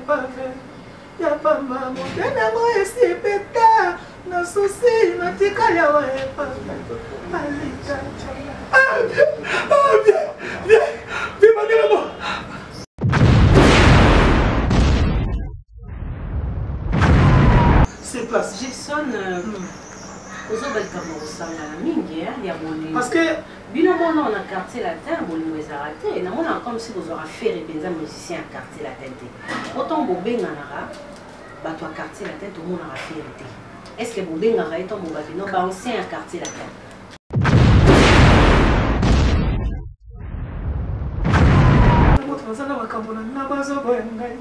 pavé. Y'a pas maman, y'a moi ici, pétard. Na souci, na tika ya wa pavé. Alita. Ah, viens, Mangelamo. C'est place. Gibson, parce que binomono na quartier latin bolingo ezarate na mona comme si vous aurez fait benza musicien à quartier latin te autant bobenga nara bato à quartier latin tout monde a fait te est-ce que bobenga ra eto mo babino ba ancien à quartier latin na makambona na bazo boyengai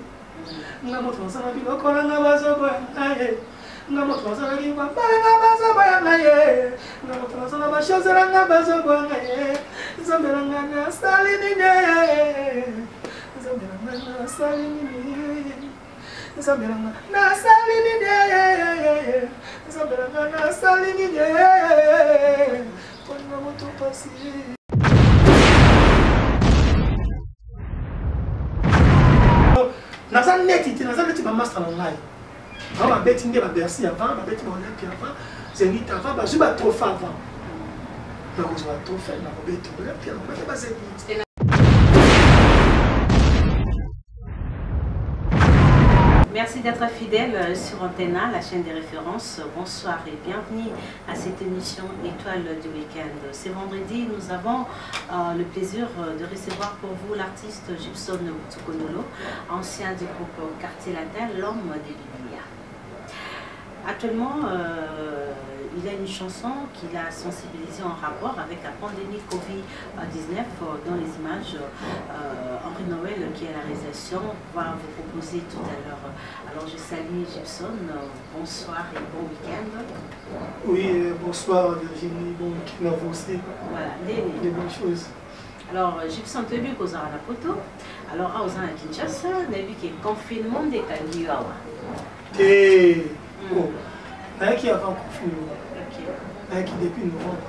nga moto nsana biloko na bazo boyengai nga moto nsana ki ba nga bazo boyengai nga moto nsana ba shozera nga bazo boyengai nzambela nga na salini ne nzambela nga na salini ne nzambela nga na salini ne nzambela nga na salini ne kona moto pasi. Naza neti ba master na ngai. Ba beti nge ba Bercy avant, ba beti ba Olympique avant, Zénith avant, ba juba trophée avant. Na ko zo trophée na ko beti Olympique, ba Zénith. Merci d'être fidèle sur Antena, la chaîne des références. Bonsoir et bienvenue à cette émission Étoile du week-end. Ce vendredi, nous avons le plaisir de recevoir pour vous l'artiste Gibson Butukonolo, ancien du groupe Quartier Latin, l'homme des Biblias. Actuellement, il a une chanson qu'il a sensibilisée en rapport avec la pandémie Covid-19 dans les images. Henri Noël, qui est à la réalisation, va vous proposer tout à l'heure. Alors je salue Gibson, bonsoir et bon week-end. Oui, bonsoir Virginie, bon week-end à vous aussi. Voilà, des bonnes choses. Alors Gibson, tu as vu qu'on a la photo. Alors à Ozan à Kinshasa, on a vu qu'il y a un confinement des Kandiawa. Et oh, qui avant confinement. Qui depuis novembre.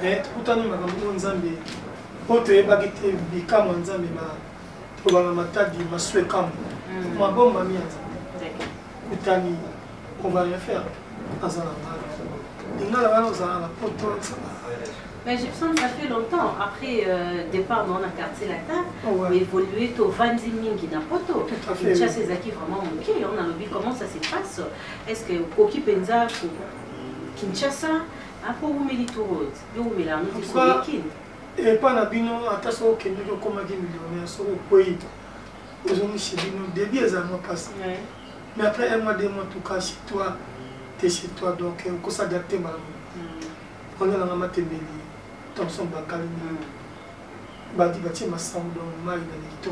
Et tout à l'heure, nous Nzambe, autre bagité bikamo Nzambe ma tobala matadi maswe kam. Ma bombe mami Nzambe. On va rien faire. Mais Gibson, ça fait longtemps. Après départ dans le quartier latin, évolué au 20 000 qui n'a pas tout. Il y a ces acquis vraiment manqués. On a vu comment ça se passe. Est-ce que Koki Penza Kinshasa a pour vous méritoureux vous mettez nous dit et pas na bino attention que nous comme millionnaire sur au pays aux hommes chez nous début les années passées mais après un mois 2 mois tout cas chez toi tu es chez toi donc on peut s'adapter mal on est dans la maternité Thompson Bakali badi bati massam donc mal dans les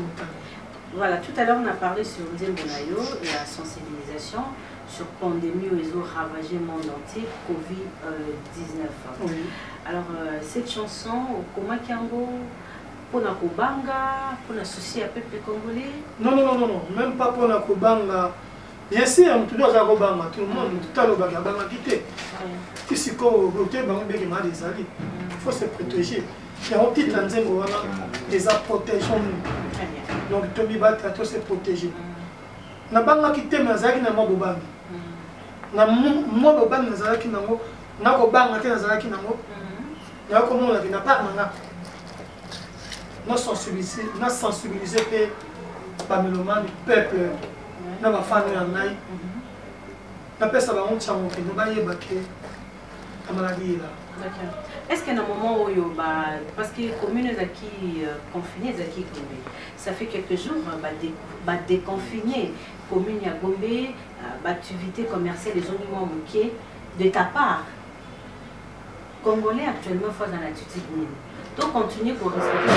voilà, tout à l'heure on a parlé sur Ndembonayo et la sensibilisation sur pandémie où ils ont ravagé le monde entier, Covid-19. Oui. Alors, cette chanson, comment Kiango, pour la Kobanga, pour la souci à peuple congolais? Non, même pas pour la Kobanga. Bien sûr, tout le monde a Kobanga, tout le monde, tout à l'heure, il a quitté. Ici, quand on a des alliés, il faut se protéger. Il y a un petit Tanzango, les a protégés. Donc, Tomi Bata, tout se protéger. Na banga quitté, mais Zaki n'a pas Bobanga. Na moi Bobanga Zaki n'a pas na Bobanga Zaki n'a pas na comment on a vu na pas na na sensibiliser pas mélomane peuple na ba fan na nai na pesa ba on chango que no ba yebake la maladie là. D'accord. Est-ce qu'il y a un moment où parce que les communes qui confinées, ça fait quelques jours, déconfiner communes à Gombe, activité commerciale des zones manquées de ta part. Congolais actuellement font dans l'attitude mine. Donc continue pour respecter.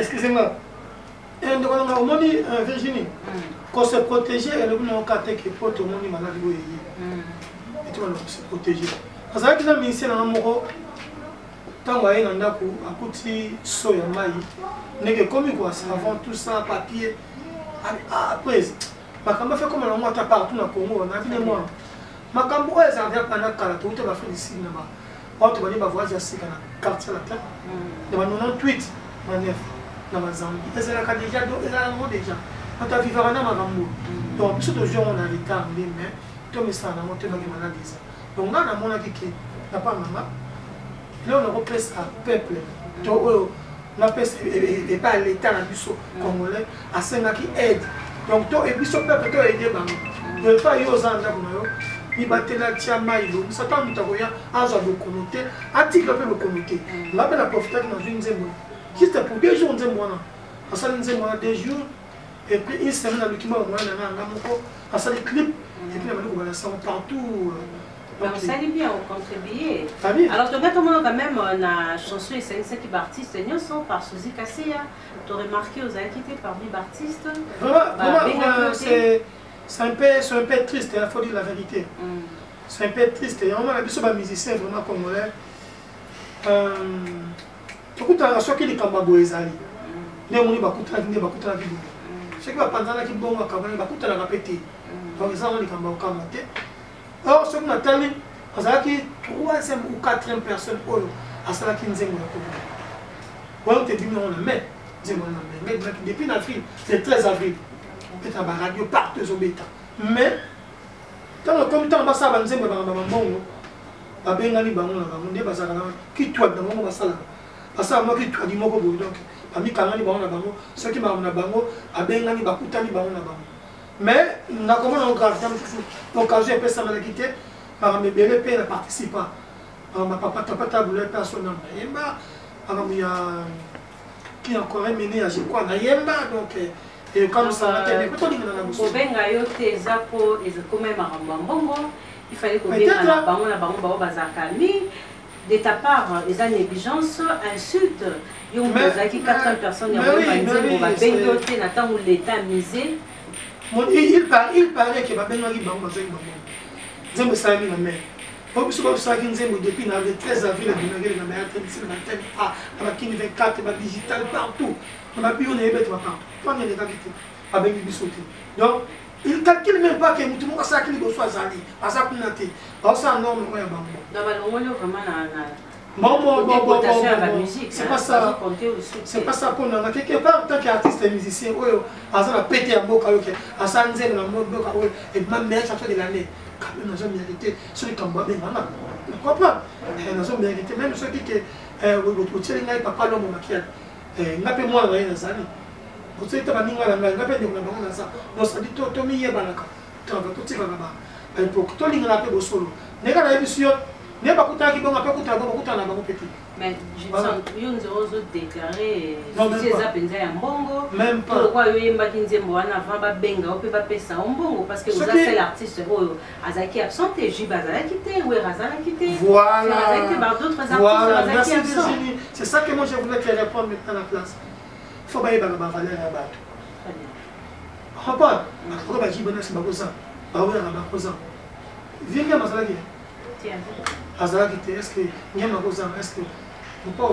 Excusez-moi. Et donc on a dit Virginie, qu'on se protégeait et le monde a été pour tout le monde malade. Et tout le monde se protéger. Parce que dans le ministère de l'amour, tant qu'on a un petit soya maï, n'est que comme quoi, avant tout ça, papier, après, ma campagne fait comme on a partout dans le Congo, on a vu moi. Ma campagne est en train de faire tout le monde ici là-bas. On va dire voyage ici dans le quartier latin. Il y a 98, 9. na bazambi ezalaka déjà donc ezalaka déjà ata vivaka na makambo donc biso toujours on a retard nde mais tomesala nango te bakema na deza donc nga namonaki ke na pa mama leo nakopesa peuple to oyo napesa epa l'état na biso congolais asengaki aide donc to ebiso peuple to aide bango epa yo oza ndako na yo ibatela tia mai lobisa ta mutu akoya azwa bokono te atikla mpe bokono te nga mpe na profitaki nazwi nzembo juste pour 2 jours nzembo wana asali nzembo wana 2 jours et puis une semaine aluki mwa mwana na nga moko asali clip et puis nabandi kobalasa partout. Donc ça allait bien, on contribuait. Alors tu regardes quand même la chanson et c'est qui artiste par Suzy Kasseya. Tu as remarqué aux inquiétés parmi les artistes. Vraiment, c'est un peu triste, il faut dire la vérité. C'est un peu triste. On a vu ce musicien vraiment congolais. Tu écoutes la chanson qui est comme Baboezali. Les gens qui écoutent la vidéo. Ceux qui vont penser qu'ils vont écouter la répéter. Donc ils ont dit qu'ils vont écouter. Alors, ce que Nathalie, c'est la 3e ou 4e personne à la 15e. On te dit, on a mais depuis l'avril, c'est le 13 avril. Il y a la radio partout au bêta. Mais, comme tu as passé à Banzem, qui toi dans mon masala. Parce que moi qui toi du moko donc, parmi Kanani Bango, ceux qui m'ont bango, à Bengani Bakutani Bango. Mais, on a comment on grave donc quand j'ai fait ça m'a quitté, par mes bébés pays ne participent pas. Ma papa t'as voulu personne dans Yemba, alors il y a qui encore mené à quoi dans Yemba donc et comme ça on a été plutôt dit dans la bouche. Au benga yote zapo et quand même à Rambambongo, il fallait qu'on benga na bango bazakami. De ta part, les négligences, insultes, il y a 400 personnes qui ont bengoté, n'attend où l'État misé. Il paraît que Babengari Bango Zembo Sami la mer. Pour que ce soit depuis le 13 avril, la mer à la 24, la digital partout. On a pu on est bête partout. On est qualité avec du sauté. Donc, il ne calcule même pas que tout le monde a qu'il soit Zali. À ça qu'on a été. Alors, ça, non, mais c'est pas ça. C'est pas ça pour nous. Quelque part, en tant qu'artiste et musicien, on a pété un boca, à Sanzen, et même meilleur chanteur de l'année. Quand même, nous avons mérité ceux qui ont bien maman. Vous comprenez? Nous avons mérité même ceux qui ont papa l'homme maquillage. N'a pas moi, rien à ça. Vous savez, tu as dit que n'a pas de ça. Donc, ça dit que tu as mis un banaka. Tu as tout ce que tu as. Pour que tu aies un peu de solo. N'est pas la émission. Mais nous avons déclaré même pourquoi parce que vous avez l'artiste Azaki absenté, voilà, c'est ça que moi je voulais te répondre maintenant à la place. Il faut que tu valeur à battre. Est-ce que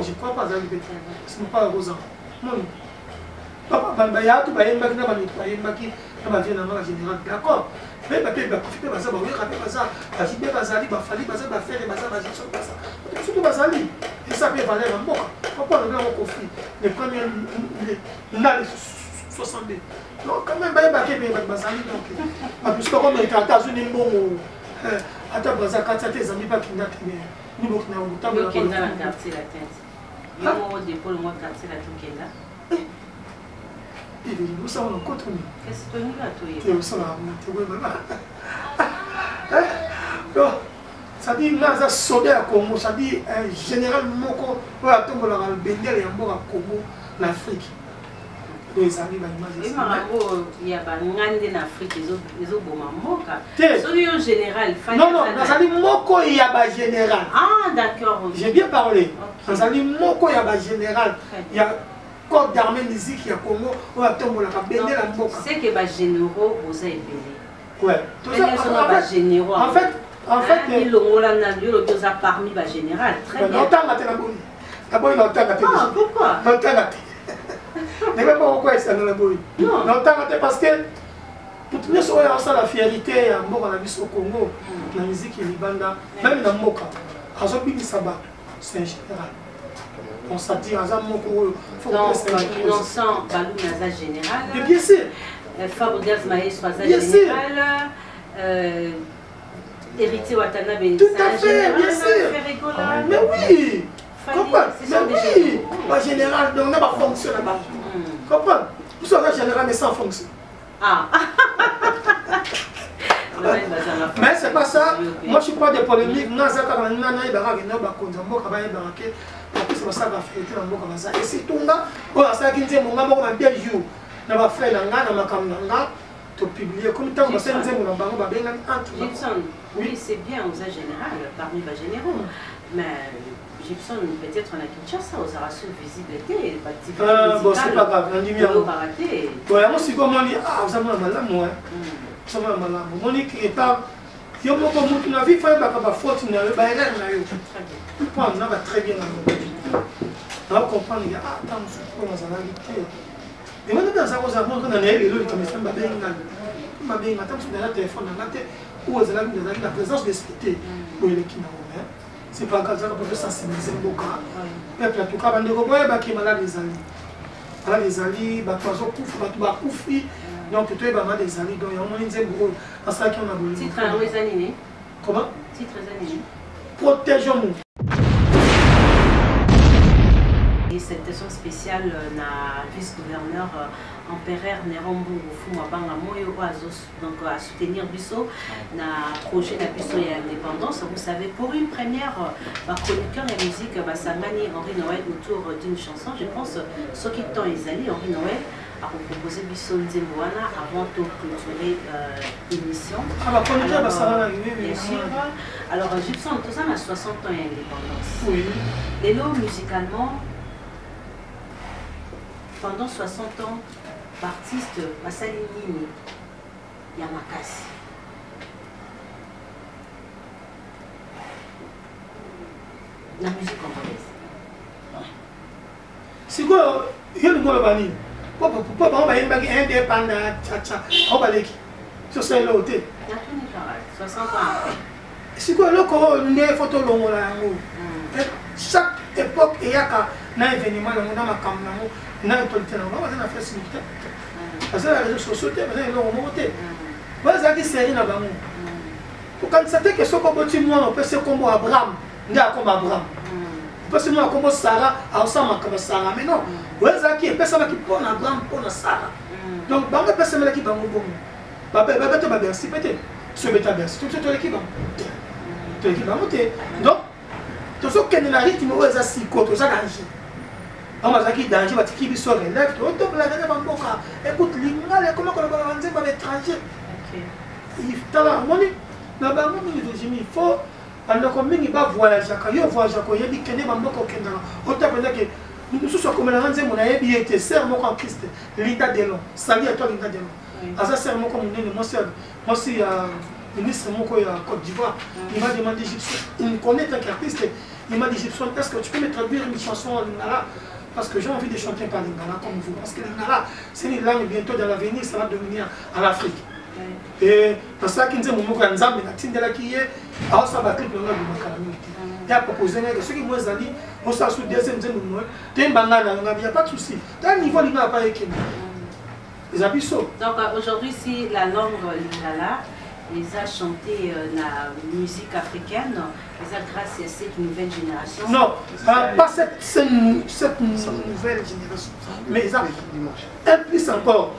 je ne crois pas à Azalaki? Est-ce que je ne crois pas à Rosan? Papa, il y a tout le monde qui est général. D'accord. Mais il y a profité de ça, il y a ça, surtout Bazali. Et ça peut valer un mot. Pourquoi on a un conflit? Les premiers 62. Donc, quand même, il y a Bazali. Donc, puisque comme les États-Unis, attends, Baza, quand tes amis pas qui n'ont ni beaucoup n'a pas de temps. La quartier la tête. Il y a un dépôt le mois de quartier la Toukenda. Et nous sommes en contre nous. Qu'est-ce que tu as dit? Nous sommes en ça dit, là, ça sauvé à Congo, ça dit, général Moko, pour la tombe, la Bendel et en Congo, l'Afrique. Il y a des Afrique, ils ont en général. Non, non, dans les Moko, il y a général. Ah, d'accord. J'ai bien parlé. Dans les Moko, il y a général. Il y a corps d'armée musique, il y a Congo, on a tombé la Bendel à Moko. C'est que les généraux, vous avez belé. Ouais. Tout ça, en fait, il y a parmi les généraux. Très bien. D'abord, il a pourquoi? Ne même pas pourquoi il s'en a boui. Non, parce que pour tout le monde, ça la fierté à Mboka au Congo, la musique et Libanda, même dans Moka, à Zobini Sabat, c'est un général. On s'attire à ça, mon courroux. Donc, Innocent Balou Naza général. Mais bien sûr. Fabrice Maïs Naza général. Héritier Watanabe. Tout à fait, bien sûr. Mais oui. Comprends? Mais oui. En général, on n'a pas fonction là-bas. Comprends? Nous sommes en général, mais sans fonction. Ah. Mais c'est pas ça. Moi, je suis pas des polémiques. Et c'est tout là. Voilà, ça qui dit mon maman m'a bien joué. Na ba frère na nga na makamanga to publier comme tant que c'est nzembo na bango ba benga entre. Gibson, oui, c'est bien aux général parmi les généraux. Mais Gibson, peut-être on a Kinshasa, aux Arasu visibilité, bon, c'est pas grave, on dit bien. Ouais, moi, c'est comme on dit, ah, vous avez un malade, moi. Vous avez un malade. Mon dit qu'il est pas. Il y a beaucoup de monde qui n'a vu, il faut pas faute, il n'a pas erreur. On a très bien on va comprendre, il y a ah, tant de choses dans la réalité. Et maintenant, dans sa cause, on a les lois comme ça, on va bien dans le téléphone, où la présence des spectateurs, où il est qui n'a pas. C'est pas comme ça qu'on peut sensibiliser beaucoup. Peuple, en tout cas, qui est malade des alliés. Malade des alliés, donc plutôt il y a des alliés. Donc il y a un moment où on a ça qu'on a voulu. Titre à Ouézanine. Comment? Titre à Zanine. Protégeons-nous. Et cette session spéciale na vice-gouverneur Empereur Nerombo Fumabanga Moyo donc à soutenir Bisso na projet na Bisso et indépendance. Vous savez, pour une première, chroniqueur et musique Basangani Henri Noël autour d'une chanson, je pense ce qui t'ont allé Henri Noël a proposé Bisso Nzembouana avant de clôturer l'émission. Ah, bah, chroniqueur Basangani, oui, bien sûr. Alors, Gibson, tout ça, on a 60 ans d'indépendance. Oui. Et là, musicalement, pendant 60 ans, l'artiste Massalinini Yamakasi. La musique congolaise. C'est quoi? Il y a le mot de Bani. Pourquoi on va y aller indépendant? On va aller qui? Sur ce lot. 60 ans après. C'est quoi le corps? Une photo longue là. Chaque époque, il y a un événement dans ma caméra. On a fait ce que parce que les réseaux sociaux, ils ont remonté. Vous avez série là-bas. Pour quand c'était que ce qu'on peut dire, on peut se combo Abraham, on a comme Abraham. On peut se dire comme Sarah, ensemble comme Sarah. Mais non, vous avez qui personne qui prend Abraham pour Sarah. Donc, on peut se mettre qui va bon. Bah, merci peut-être. Ce bêta merci. Tout ce qui va. Tout qui va monter. Donc, tout ce qui est dans la rythme, vous avez si court, tout ça danger. On va dire danger, va qui sur les lèvres, tout la dernière bamboka. Écoute, l'ingale, comment on va avancer par l'étranger. Il faut la monnaie. Na bango il faut pendant combien il va voyager quand il voyage quand il dit que ne bamboka okenda. Autant pendant que nous sommes comme la ranze mon ayebi était serre mon en Christ. Linda Delon. Salut à toi Linda Delon. Asa serre mon comme on est moi c'est ministre mon Côte d'Ivoire. Il m'a demandé il connaît tant qu'artiste. Il m'a dit est-ce que tu peux me traduire une chanson en lingala? Parce que j'ai envie de chanter par lingala comme vous. Parce que lingala, c'est une langue bientôt dans l'avenir, ça va devenir en Afrique. Et parce que nous avons un ensemble qui est à Sabatric, nous avons il a proposé que ceux qui m'ont dit, on s'est sous deuxième il n'y a pas de souci. Dans le niveau, il n'y a pas écrit. Les abyssos. Donc aujourd'hui, si la langue lingala, ils ont chanté la musique africaine, ils ont grâce à cette nouvelle génération. Non, pas cette nouvelle génération, mais ils ont un plus encore.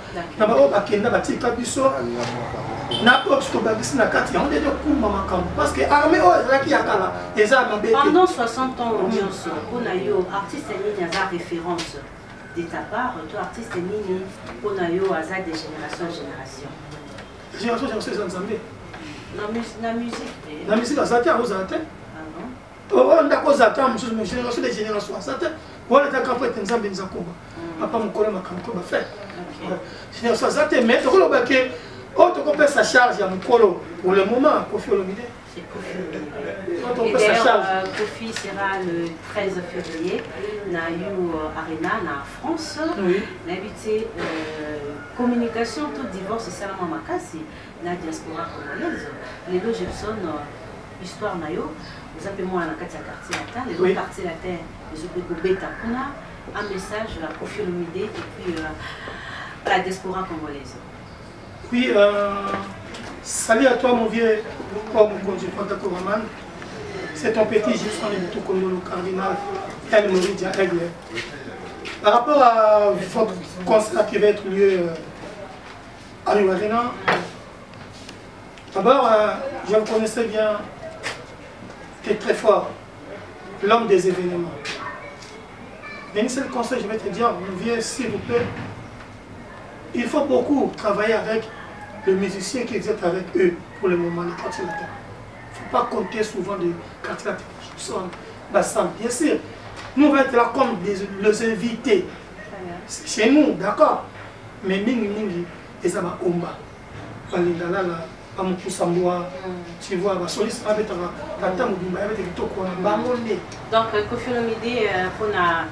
Parce que l'armée, pendant 60 ans, on a eu artiste et référence de ta part, toi artiste Nini, on a eu hasard de génération en génération. Génération, c'est la musique. La musique, ça a été aux atteintes. On a cause d'attendre, mais génération des générations. On a été campé dans un peu papa mon collègue m'a campé faire. Génération, ça a été mais on a dit autre qu'on peut sa charge à mon collègue pour le moment, Kofi Olomide. C'est Kofi. Et d'ailleurs, Kofi sera le 13 février. On a eu Arena en France. On a invité communication, tout divorce, c'est seulement Makasi, la diaspora congolaise. Les deux Gibson, histoire nayo vous appelez moi na quartier latin les autres quartiers latins les autres beta kuna un message à Koffi Olomide et puis à la diaspora congolaise. Oui, salut à toi mon vieux mon conduit Raman. C'est ton petit Gilson de Tokondo, le cardinal El Moridia Aigle. Par rapport à votre concert qui va être lieu à l'Uarena, d'abord, je vous connaissais bien, tu es très fort, l'homme des événements. Mais c'est le conseil, je vais te dire, mon vieux, s'il vous plaît, il faut beaucoup travailler avec les musiciens qui existent avec eux pour le moment, les quartiers latins. Il ne faut pas compter souvent des quartiers latins. Bien sûr, nous on va être là comme les invités. C'est chez nous, d'accord. Mais mingi mingi, les ama omba. Balindala la, bamukusamboa, tu vois, basolis avec ta tamudimba avec des toko na bangonde. Donc Koffi Olomide pour la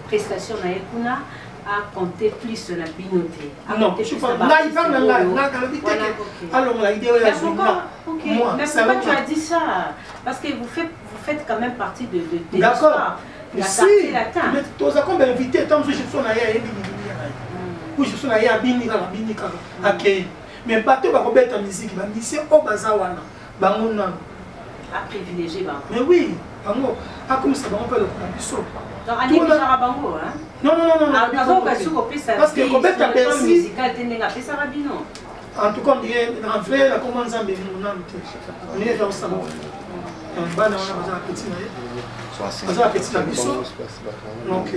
prestation na ekuna à compter plus sur la binoté. Non, je ne suis pas là. Alors, la idée est moi, mais pourquoi tu as dit ça? Parce que vous faites quand même partie de l'histoire. Si, mais tu as comme invité, tant que je suis là, je suis là, mais pas tout va mettre en musique, c'est au bazawana, à privilégier. Mais oui, comme ça, on peut le prendre. Donc, Annie Bijara Bango, hein? Non. Parce que Robert a perçu. En tout cas, on dirait, en fait, la commande Zambé, on est vers ça. On a petit. On a petit abisso. Donc,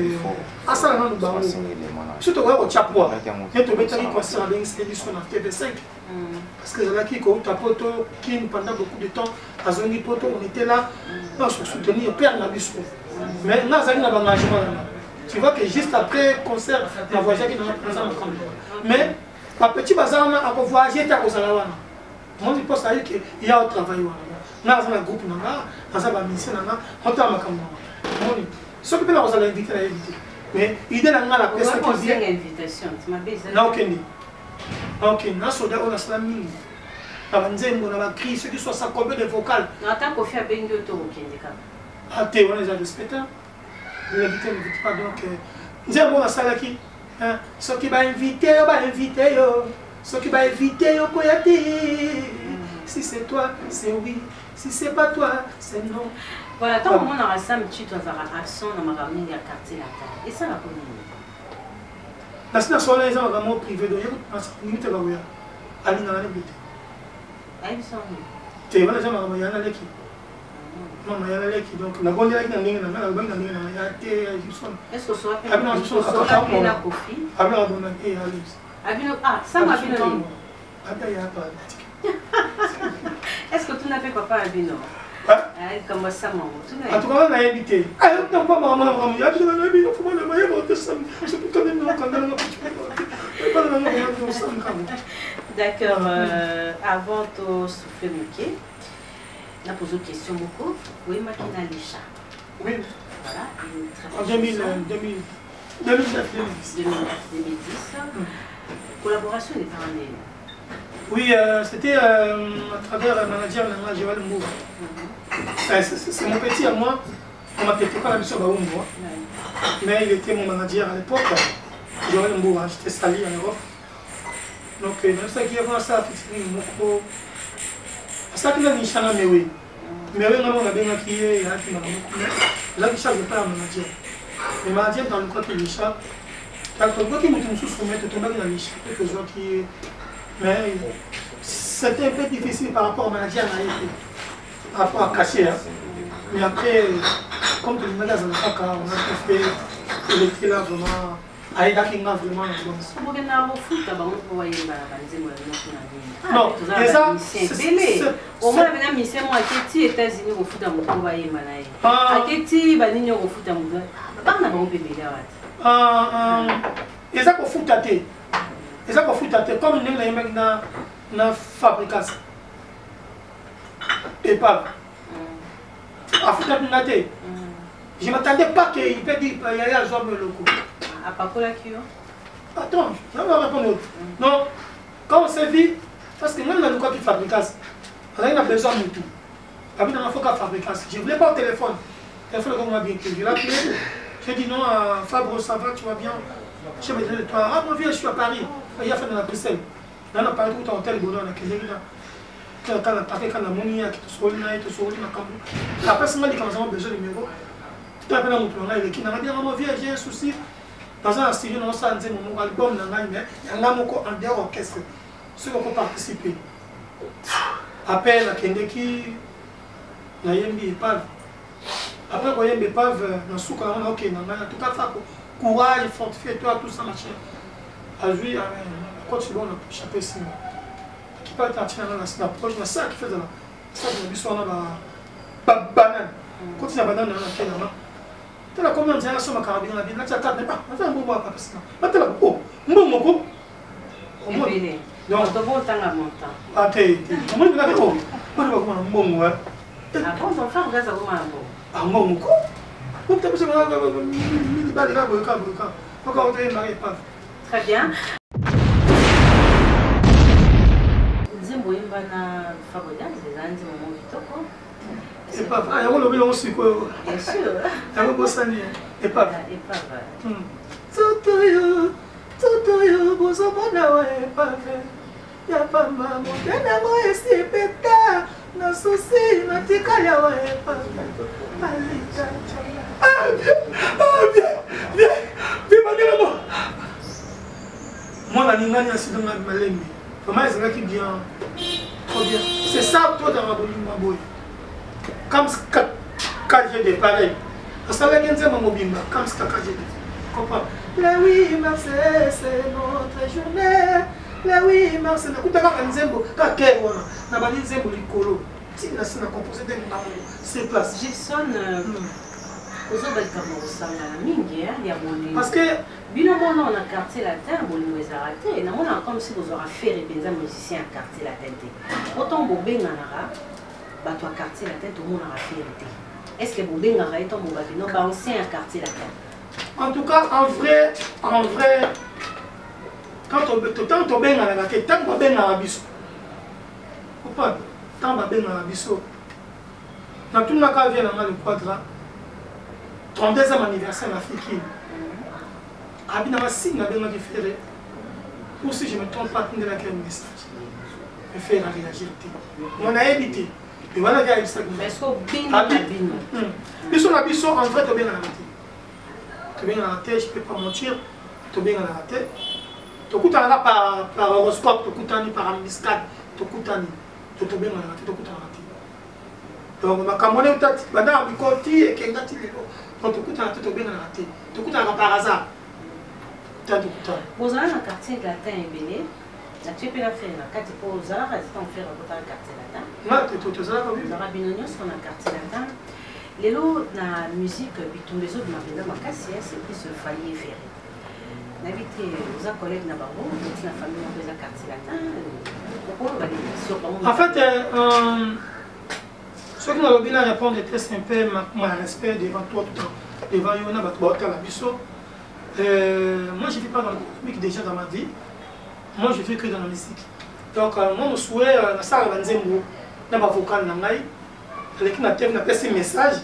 à ça, on a bango. Surtout au Chapois. Et tu mets un concert avec une édition en TV5. Parce que là, qui a poto, qui pendant beaucoup de temps, à Zoni Poto, on était là, on se soutenir, père Nabisso. Mais là, ça a un engagement. Tu vois que juste après le concert, on a voyagé qui dans la mais, par petit bazar, on a voyagé à Kozalawana. Moi, je pense qu'il y a un travail. On a un groupe, on a un mission, on a un camp. Ce que nous avons invité à l'invité. Mais l'idée là, la personne qui vient. Invitation, tu m'as dit. Non, ok. Ok, on a soda, on a salami. On a crié, ceux qui sont sans combien de vocales. Non, tant qu'on fait un peu de tour, ok. Ah, tu es déjà respecté. L'invité ne dit pas donc. Nous avons la salle qui. Ceux qui vont inviter, on va inviter. Ceux qui vont inviter, on peut y aller. Si c'est toi, c'est oui. Si c'est pas toi, c'est non. Voilà, tant que on a rassemblé, tu dois avoir accent dans ma ramener à quartier latin. Et ça, la commune. La situation là, ils ont vraiment privé de limite la ouïa. Ali n'a pas été. Ah, ils sont venus. Tu es là, les gens ont rien à l'équipe. Non, il y a l'équipe. Donc, la bonne direction, il y a est-ce que soit appelé la Koffi? Ah, ça m'a bien dit. Est-ce que tu n'as pas papa Abino? Comment ça m'a dit? En tout cas, on a invité. Ah, non, pas maman, il y a des gens qui ont fait le maillot de ça. Je peux te dire quand même. D'accord, avant de souffler Mouké, on a posé une question beaucoup. Oui, Makina Lisha. Oui. Voilà. En 2009-2010. Collaboration n'est pas en ligne. Oui, c'était à travers le manager Joël Mbou. C'est mon petit à moi. On m'appelait pas la mission Baoumbo. Mais il était mon manager à l'époque. Joël Mbou, j'étais sali en Europe. Donc, dans ce qui est avant ça, effectivement, mon ça qui a dit Chana, mais oui. Mais oui, on a bien maquillé, il y a qui m'a beaucoup. Là, Richard n'est pas un manager. Le manager dans le cas de Richard, quand il m'a dit soumettre, tu tombes dans Richard, quelques gens qui. Mais c'était un peu difficile par rapport au manager par rapport à cacher. Hein. Mais après, comme tout le monde a on a tout fait, il était là vraiment. Aïda qui m'a vraiment. Non, et ça, au moins, la mission moi qui est États-Unis au foot à mon envoyé Manaï. À Keti, Banino au foot à mon et ça qu'on fout à terre. Et ça qu'on fout à terre. Comme nous avons une fabrication. Et pas. À fout à terre. Je ne m'attendais pas qu'il peut dire qu'il y a un homme locaux. À Pacola qui attends, je vais répondre. Non, quand on s'est vu, parce que même dans le cas qui fabrique, On a besoin de tout. Il faut qu'à fabriquer. Je ne voulais pas au téléphone. Il faut qu'on m'a bien écrit. Je l'ai appelé. J'ai dit non, Fabre, ça va, tu vas bien. Je me disais, toi, ah, mon vieux, je suis à Paris. Il a fait dans la Bruxelles. Là, on a parlé tout en hôtel, on a quand on a parlé, quand on a moni, qui te la personne dit qu'on a besoin de numéro. Tout à l'heure, on a dit, mon vieux, j'ai un souci. Dans un studio, on a dit, mon album, mais il y a un en dehors orchestre. Ceux qui ont participé. Appel à Kendeki, la Yembi Epave. Après, quand Yembi Epave, dans le souk, on a ok, en tout cas, courage, fortifie-toi, tout ça, machin. À lui, quand tu vas, on a échappé 6 mois. Qui peut être attiré dans la proche, mais ça qui fait de la. Ça, on a vu ça, on a la banane. Quand tu as la banane, on a fait la main. Tu as la commande, tu as la somme à carabine, la vie, là, tu as la table, mais pas un bon bois, pas parce que. Tu as la. Oh, mon moko. Donc, tu vas autant à montant. Ah, t'es. Comment tu vas faire? Moi, je vais voir un bon mot. Ah bon, ton frère, regarde ça comme un bon. Ah, mon moko. Vous peut-être que c'est un très bien. Nzembo Imbana Fagoda, c'est un moment vitoko. C'est pas vrai, on le aussi quoi. Bien sûr. On va bosser et pas. Et pas vrai. Totoyo, bozomona ouais pas vrai. Ya pas maman, yana mo esi peta. Na souci, na tika ya ouais pas. Alita. Ah bien. Bien. Moi la ningani a sido na malembe. Comment est-ce qu'il bien? Trop bien. C'est ça toi dans ma boy. Comme KGD pareil. Ça va bien mon mobimba comme KGD. Comprends? Le 8 mars c'est notre journée. Le 8 mars c'est notre nzembo kake wana. Na bali nzembo likolo. Tina sina composé de mon c'est place. Gibson parce que bino mona on a quartier latin bolingo ezarate na mona comme si vous aura fait repenza musicien à quartier latin te autant bobenga nara bato à quartier latin tout monde a fait est-ce que bobenga ra etant bobabino ba ancien à quartier latin en tout cas en vrai quand on benga la tête tant bobenga la biso pourquoi tant bobenga la biso na tout na ka vient na le quadra 32e anniversaire africain. Abinama signe à bien différé. Ou si je ne me trompe pas, tu n'as qu'un message. Me faire réagir. On a évité. Et voilà qu'il y a eu ça. Est-ce qu'on bien Ils sont habillés en vrai, tu es bien à la tête. Tu es bien à la tête, je ne peux pas mentir. Tu es bien à la tête. Tu es bien par horoscope, tu es bien par ambiscade, tu es bien à la tête, tu es bien à la tête. Donc, ma camonne est tête, madame, il continue et qu'il y a un petit peu. Donc, tu es bien à la tête. Tu es bien par hasard. Vous avez un quartier latin et béné. Tu peux la faire. Quand tu peux aux arts, tu peux faire un quartier latin. Non, tu es aux arts. Dans la Binonios, on a un quartier latin. Les lots de la musique, les autres, c'est plus le foyer ferré. N'habitez aux collègues Nabarro, la famille a un quartier latin. En fait, ceux qui n'ont pas répondu très simple, mon respect devant toi, devant Yona, moi je ne vis pas dans le public déjà dans ma vie. Moi je ne vis que dans la musique. Donc, moi je souhaite ça à Nzembo, dans ma vocale, avec une thème, un message,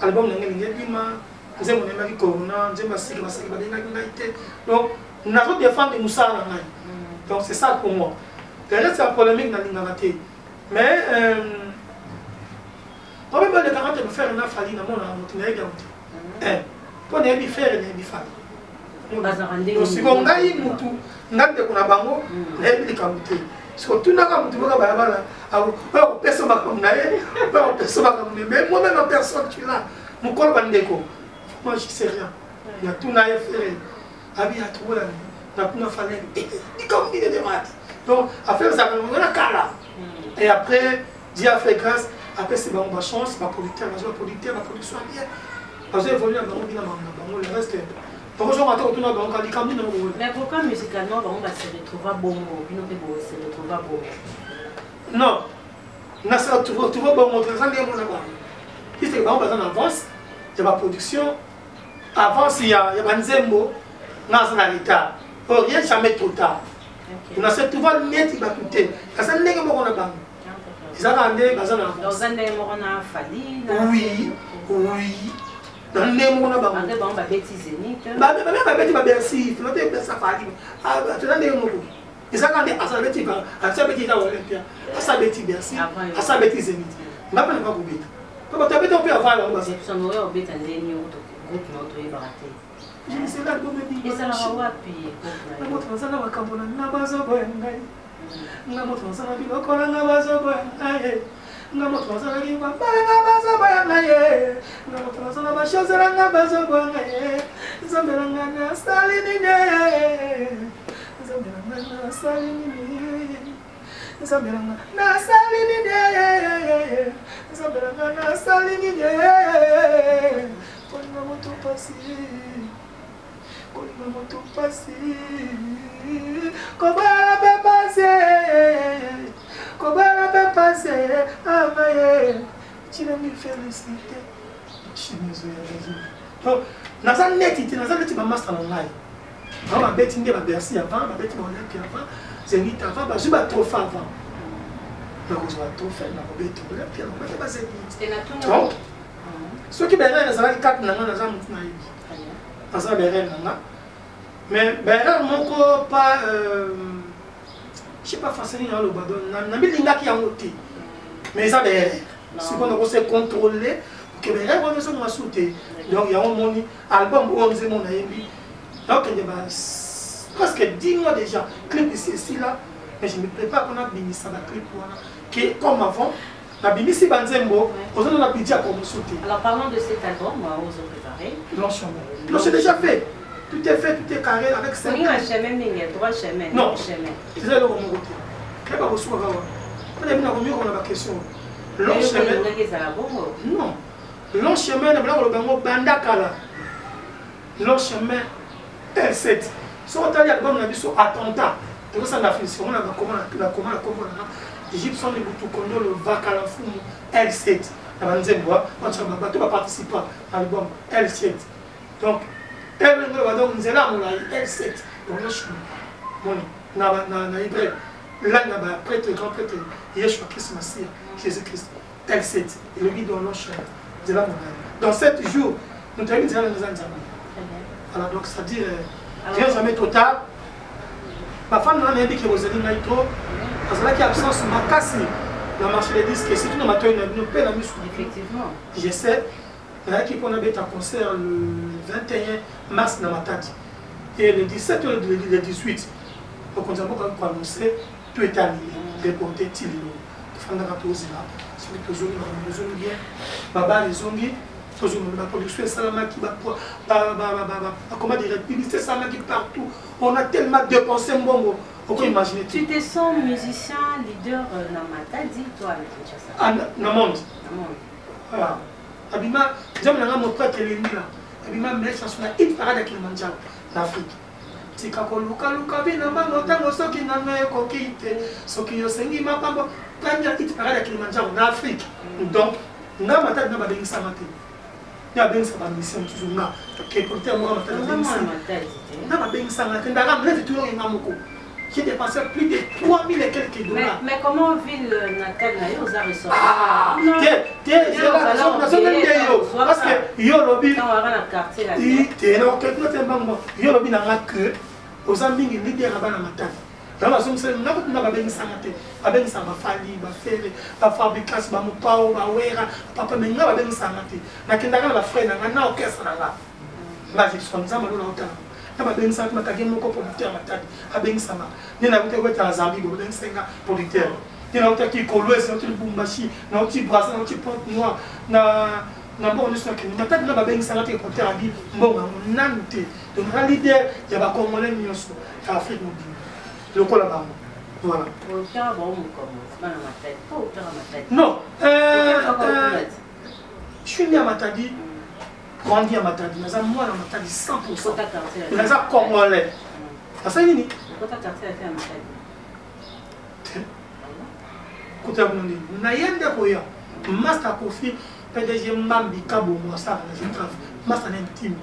album Nzembo Nemaki Corona, Nzembo Siki, donc, nous avons défendu Moussa. Donc, c'est ça pour moi. Le reste, c'est la polémique dans l'ingaraté. Mais, on peut pas le 40 de faire une affaire dans mon amour. Pour ne pas faire une affaire. Si on a eu mutu, n'importe quoi na bango, n'importe quoi mutu. Si on tourne à mutu, on va balayer. Alors, personne va comme naïe, personne va comme naïe. Mais moi-même en personne, tu l'as. Mon corps va ndeko. Moi, je sais rien. Il y a tout naïe faire. Abi a trouvé la tout na fallait. Il comme il est démarré. Donc, affaire ça, on a cala. Et après, Dieu a fait grâce. Après, c'est ma chance, ma producteur, ma production bien. Parce que évoluer dans le reste. Mais pourquoi musicalement on va se retrouver bon se retrouver bon? Non, on se retrouve bon. Il y a en avance, il y a ma production. Avance, il y a Nzembo, dans l'état. Rien jamais trop tard. On a se trouvé net, il va coûter. Il y a ça, ça a andé bazana dans un des mots on a fallu oui dans les mots on a ba bon ba bêtise ni ba bêtise ba merci tu n'as pas ça fallu ah tu n'as des mots et ça quand à ça bêtise à ça bêtise à Olympia à ça bêtise merci à ça bêtise ni m'a pas pas bêtise pas tu bêtise on peut avoir là c'est son aurait au bêtise ni auto groupe notre est baraté c'est là comme dit et ça la wapi na moto ça na bakambona na bazo boyengai nga moto ça na biloko na bazo boyengai nga moto ça na kimba nga bazo boyengai nga moto ça na bashoze nga bazo boyengai zambela nga na salini ne zambela nga na salini ne zambela nga na salini ne zambela nga na salini ne kona moto pasi kona moto pasi kobala pe passer amaye tu me félicité chimizo ya raison donc naza neti ba master na ngai ba beti nge ba Bercy avant ba beti ba Olympia avant Zénith avant ba juba trophée avant donc on va trophée na beti Olympia ba ba Zénith c'était na tout donc ce qui ben na za 4 na na za mutu na yibi naza beren na mais beren moko pas je sais pas facilement dans le badon na bilinga ki yango te mais ça beren si on se contrôler que beren on se masouté donc ya on moni album 11 mon ayebi donc il y a presque 10 mois déjà clip ici là mais je me prépare qu'on a binisa la clip qui comme avant la binisi banzembo aux on a pidi à comme sauter. Alors parlons de cet album aux autres préparé l'enchaînement non c'est déjà fait. Tout est fait, tout est carré avec 5 ans. Il y a un chemin, mais il y a 3 chemins. Non, c'est ça le côté. Quel est votre choix? On a une question. Long chemin. Non. Long chemin, le Bandakala. Long chemin, L7. Si on a dit album, on a vu sur attentat. Donc ça, on a fait on a comment Egyptien de Boutou le Vakalafoum L7. On va participer à l'album L7. Donc, L7 dans le chemin. Na hébreu. Là, il y a un prêtre, grand prêtre, Yeshua Christ Messie, Jésus-Christ. L7. Et le guide dans le chemin. Dans 7 jours, nous terminons dans les années. Alors, donc, c'est-à-dire, rien jamais trop tard. Ma femme n'a dit que vous avez dit trop. Parce que là, il y a absence de ma casse. Dans le marché des disques, si tu n'as pas la musique. Effectivement. J'essaie. L'équipe on avait un concert le 21 mars dans Matadi. Et le 17 et le 18, donc on a beaucoup annoncé, tout est annulé. Déporté, Tilo, Fanda Rapozila, celui que les ont bien, Baba les ont mis, la production Salama qui va comment dire, publicité Salama qui partout. On a tellement dépensé un bon mot. On peut imaginer. Tu te sens musicien, leader dans Matadi, toi avec Kinshasa? Dans le monde. Voilà. Abima, j'aime mon prêtre Léni là. Abima, mais ça soit une parade à Kilimanjaro, l'Afrique. Si Kakoluka, Luka, Binama, Notango, Soki, Nana, Kokite, Soki, Yosengi, Mapambo, Tanya, une parade à Kilimanjaro, l'Afrique. Donc, n'a pas de Nabading Samate. Il y a bien sa mission, toujours là. Qui est pour te moi, n'a pas de Samate. N'a pas de toujours une mamoko. J'ai dépensé plus de 3000 et quelques dollars. Mais comment ville Natal aux a ressorti? Ah, parce que yo lobby yo lobby na que aux ambingi leader abana matani. Dans la zone c'est na ko na ba bengi sangate, ba bengi sanga fali, ba fere, ba fabrikas ba mupao, ba wera, papa menga ba bengi sangate. Na kindaka ba frère na orchestre na. Là je suis nzamba lo na otala. Na ba bengi sangate makage moko producteur matani. A bengi sanga. Ni na ko ta Zambie go bengi sanga producteur. Ni na ko ki kolwes na tu bumbashi, na ti brasa na ti porte noir na bon nous sommes matani na ba bengi sangate producteur abi mbonga nante. Donc la leader ya ba congolais nyonso ya Afrique mobile. Le col là-bas. Voilà. Non. Je suis né à Matadi, grandi à Matadi. Mais moi, à Matadi 100%. Mais ça, congolais. Ça, c'est nini? Écoutez, vous n'avez rien de quoi. Master Kofi, PDG Mambi Kabo, moi, ça, je travaille. Master intime.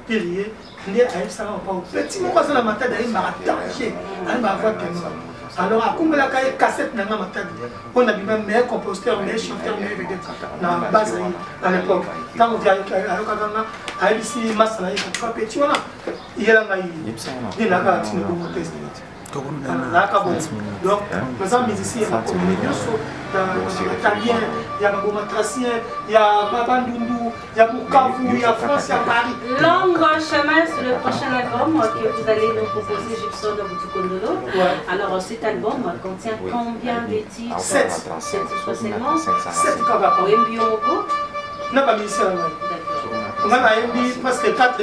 Pilier. Petit mot comme ça la matin d'aller m'arracher, aller m'avoir tellement. Alors, à quoi la cassette n'a pas matadi. On a bien meilleur compositeur, meilleur chanteur, meilleur vedette. Dans la base à l'époque. Quand on vient à ici, Massa, il y a un petit voilà. Il y a la maille. Il y a la gare, il y a un test. Donc, les musiciens, il y a italien, il y a Tracien, il y a Babandundu, il y a Bukavu, il y a France, il y a Paris. Longue chemin sur le prochain album que vous allez nous proposer, Gibson Butukondolo. Alors, cet album contient combien de titres? 7. 7 seulement. 7 cavapes. On a pas mis ça. On a mis presque 4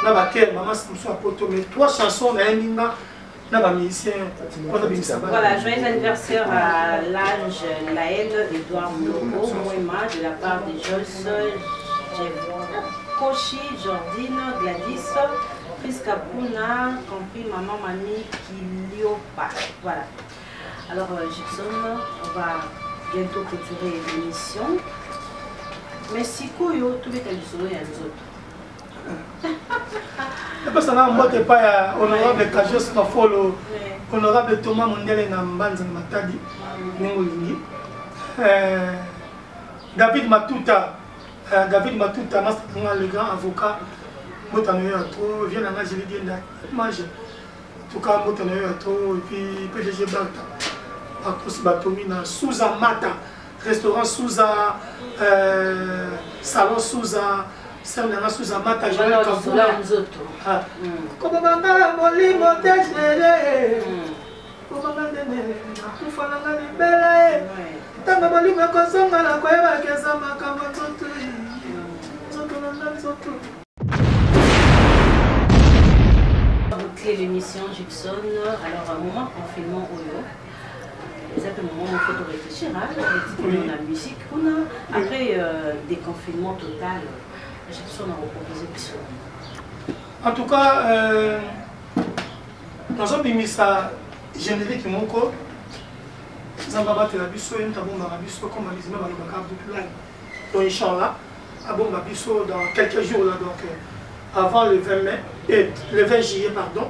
na bakel maman Samson Apoto mais 3 chansons na Eminga na ba musicien voilà, joyeux anniversaire à l'âge Laël Edouard Moko Moema de la part de Joyce Kochi, Jordine, Gladys, Priska Puna, compris maman Mami Kiliopa. Voilà. Alors Gibson, on va bientôt clôturer l'émission. Mais si Koyo, tout est à l'isolo et à nous autres. Parce que je pas honorable Kajos Mafolo, honorable Thomas Mondele Nambanza Matadi, David Matuta, le grand avocat, vient à je l'ai dit, mange. En tout cas, et puis PDG Balta, Marcos Batomina, Souza Mata, restaurant Souza, salon Souza. Serna Souza Mata, Joël Kavula. Comme Bangala Molimo Tejere. Comme Bangala Kufana Libela. Tanga Molimo Kosonga la Kweva Kesama Kamanzotu. Boucler l'émission Gibson. Alors, un moment confinement au Yo. C'est un moment où il faut réfléchir. On a la musique. Après déconfinement total. En tout cas, dans un pays ça générique moko, Zambaba Telabiso, Yamtabomarabiso, comme Alizima Balobaka, donc Inch'Allah, Abombabiso dans quelques jours là, donc avant le 20 mai, et le 20 juillet, pardon,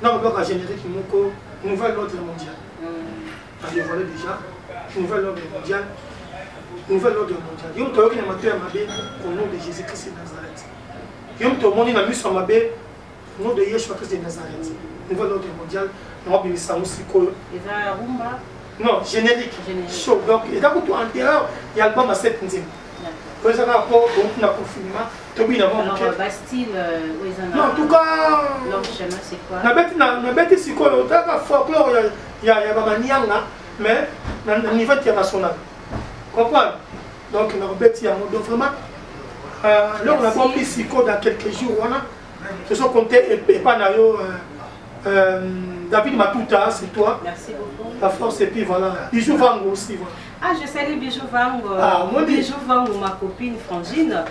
dans le générique moko, nouvel ordre mondial. On a dévoilé déjà, nouvel ordre mondial. Nouvel ordre mondial. Yom to yoki na mateur mabe au nom de Jésus-Christ de Nazareth. Yom to moni na miso mabe au nom de Yeshua Christ de Nazareth. Nouvel ordre mondial. Na obimisa musiko. Eza rumba. Non, générique. Show. Donc et d'abord tout antérieur, il y a l'album à 7 nzim. Pour ça rapport donc na confinement, to bi na bon. Alors Bastille non, en tout cas long chemin c'est quoi? Na beti siko le ta folklore il y a ba manianga mais na niveau international. Comprendre. Donc, on a rebêté à donc vraiment. Là, on a compris Siko dans quelques jours. Ce sont comptés et pas David Matuta, c'est toi. Merci beaucoup. La force, et puis voilà. Bijou Vango aussi. Voilà. Ah, je salue Bijou Vango. Bijou Vango, ma copine Frangine.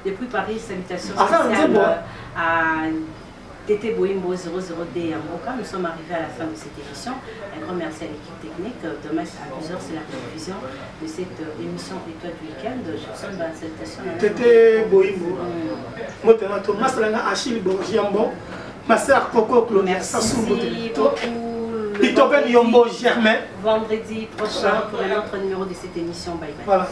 Depuis Paris, salutations spéciales à Tété Boimbo 00D à Moka. Nous sommes arrivés à la fin de cette émission. Un grand merci à l'équipe technique. Demain à 12h, c'est la télévision de cette émission Étoile du week-end. Je suis dans la salutation. Tété Boimbo. Moi, Thomas Lana Achille Borgiambo. Ma sœur Coco Claudia. Merci beaucoup. Yombo Germain. Vendredi prochain pour un autre numéro de cette émission. Bye bye. Voilà.